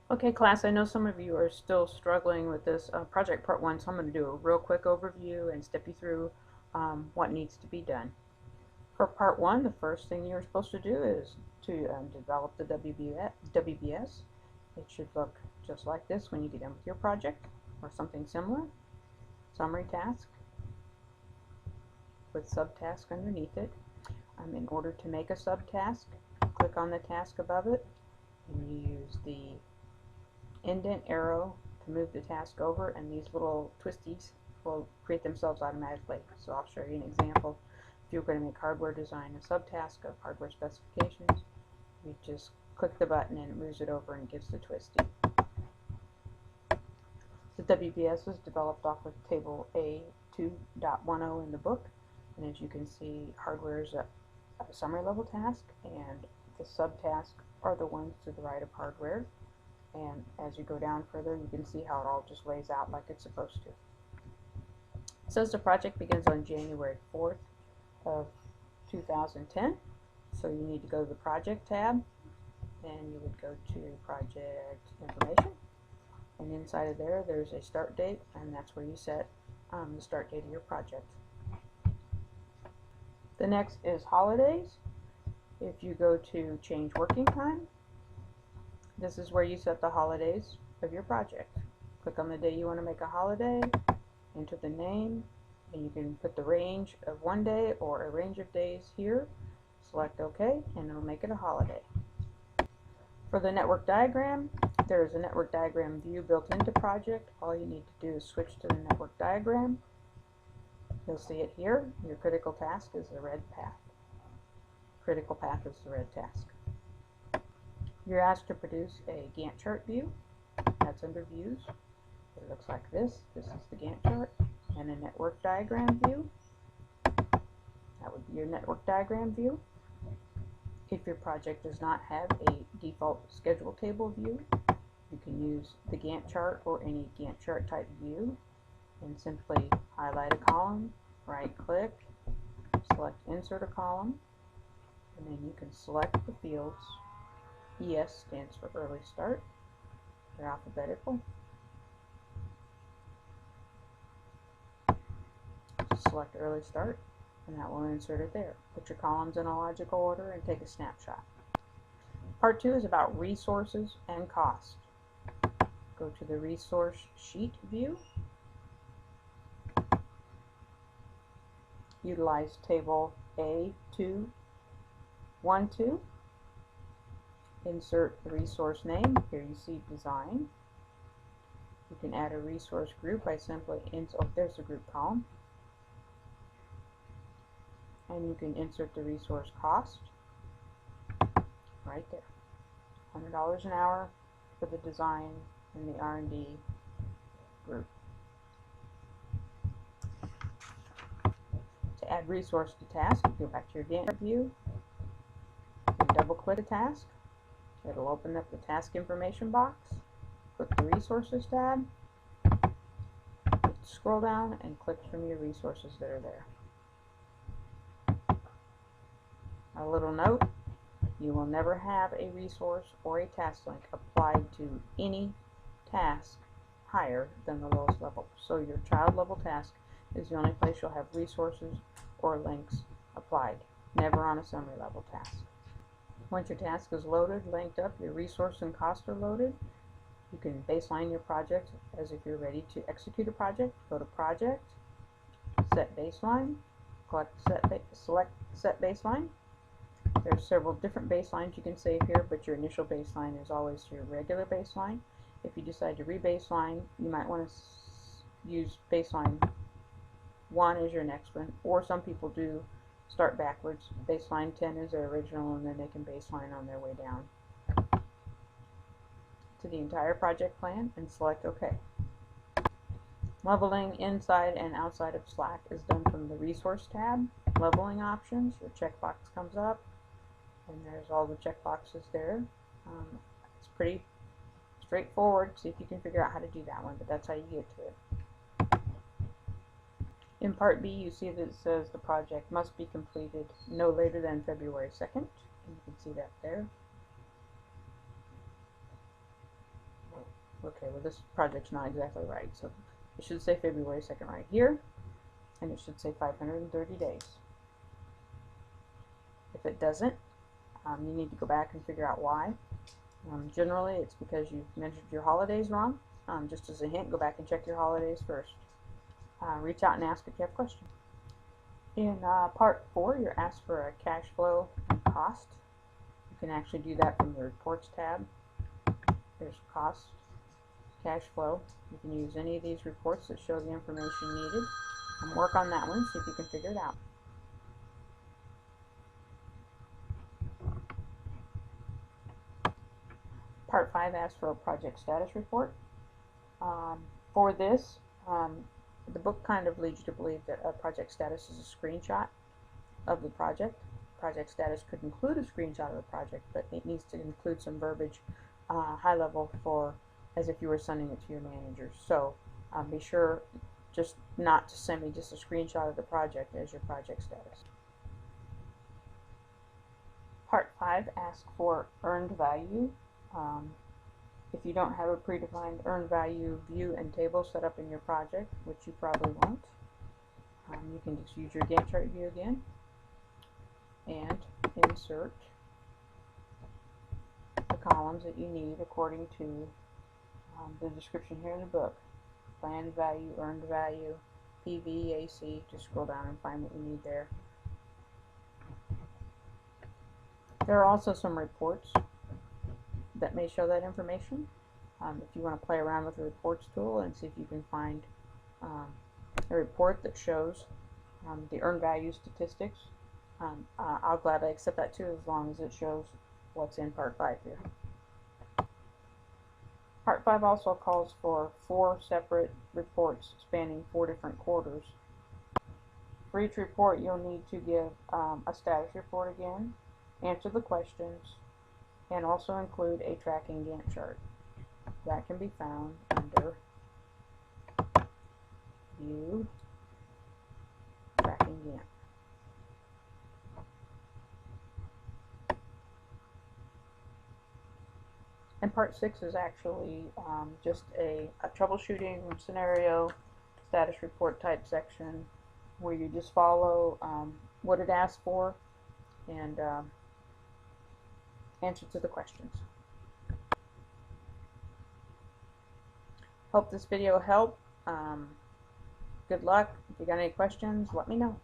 Okay, class, I know some of you are still struggling with this project part one, so I'm going to do a real quick overview and step you through what needs to be done. For part one, the first thing you're supposed to do is to develop the WBS. It should look just like this when you get done with your project, or something similar. Summary task with subtask underneath it. In order to make a subtask, click on the task above it, and you use the indent arrow to move the task over, and these little twisties will create themselves automatically. So I'll show you an example. If you're going to make hardware design a subtask of hardware specifications, you just click the button and it moves it over and gives the twisty. The WBS is developed off of table A2.10 in the book, and as you can see, hardware is a summary level task, and the subtasks are the ones to the right of hardware. And as you go down further, you can see how it all just lays out like it's supposed to. It says the project begins on January 4th of 2010. So you need to go to the project tab, and you would go to project information. And inside of there, there's a start date, and that's where you set the start date of your project. The next is holidays. If you go to change working time, this is where you set the holidays of your project. Click on the day you want to make a holiday, enter the name, and you can put the range of one day or a range of days here. Select OK, and it'll make it a holiday. For the network diagram, there is a network diagram view built into project. All you need to do is switch to the network diagram. You'll see it here. Your critical task is the red path. Critical path is the red task. You're asked to produce a Gantt chart view. That's under views. It looks like this. This is the Gantt chart. And a network diagram view. That would be your network diagram view. If your project does not have a default schedule table view, you can use the Gantt chart or any Gantt chart type view and simply highlight a column, right click, select insert a column, and then you can select the fields. ES stands for early start. They're alphabetical. Just select early start, and that will insert it there. Put your columns in a logical order and take a snapshot. Part 2 is about resources and cost. Go to the resource sheet view. Utilize table A2.12. Insert the resource name. Here you see design. You can add a resource group by simply there's the group column. And you can insert the resource cost right there. $100 an hour for the design and the R&D group. To add resource to task, you go back to your Gantt view and double click the task. It'll open up the task information box. Click the resources tab, scroll down, and click from your resources that are there. A little note, you will never have a resource or a task link applied to any task higher than the lowest level. So your child level task is the only place you'll have resources or links applied, never on a summary level task. Once your task is loaded, linked up, your resource and cost are loaded, you can baseline your project as if you're ready to execute a project. Go to Project, Set Baseline, select Set Baseline. There's several different baselines you can save here, but your initial baseline is always your regular baseline. If you decide to rebaseline, you might want to use baseline 1 as your next one, or some people do start backwards. Baseline 10 is their original, and then they can baseline on their way down to the entire project plan and select OK. Leveling inside and outside of Slack is done from the Resource tab. Leveling options, your checkbox comes up, and there's all the checkboxes there. It's pretty straightforward. See if you can figure out how to do that one, but that's how you get to it. In Part B, you see that it says the project must be completed no later than February 2nd. And you can see that there. Okay, well this project's not exactly right, so it should say February 2nd right here, and it should say 530 days. If it doesn't, you need to go back and figure out why. Generally, it's because you measured your holidays wrong. Just as a hint, go back and check your holidays first. Reach out and ask if you have questions. In part 4, you're asked for a cash flow and cost. You can actually do that from the Reports tab. There's cost, cash flow. You can use any of these reports that show the information needed and work on that one, see if you can figure it out. Part 5 asks for a project status report. For this, the book kind of leads you to believe that a project status is a screenshot of the project. Project status could include a screenshot of the project, but it needs to include some verbiage high level for as if you were sending it to your manager. So be sure just not to send me just a screenshot of the project as your project status. Part 5 asks for earned value. If you don't have a predefined earned value view and table set up in your project, which you probably won't, you can just use your Gantt chart view again and insert the columns that you need according to the description here in the book. Planned value, earned value, PV, AC. Just scroll down and find what you need there. There are also some reports that may show that information. If you want to play around with the reports tool and see if you can find a report that shows the earned value statistics, I'll gladly accept that too, as long as it shows what's in Part 5 here. Part 5 also calls for 4 separate reports spanning 4 different quarters. For each report, you'll need to give a status report again, answer the questions, and also include a tracking Gantt chart. That can be found under View, Tracking Gantt. And part 6 is actually just a troubleshooting scenario, status report type section, where you just follow what it asks for and answer to the questions. Hope this video helped. Good luck. If you got any questions, let me know.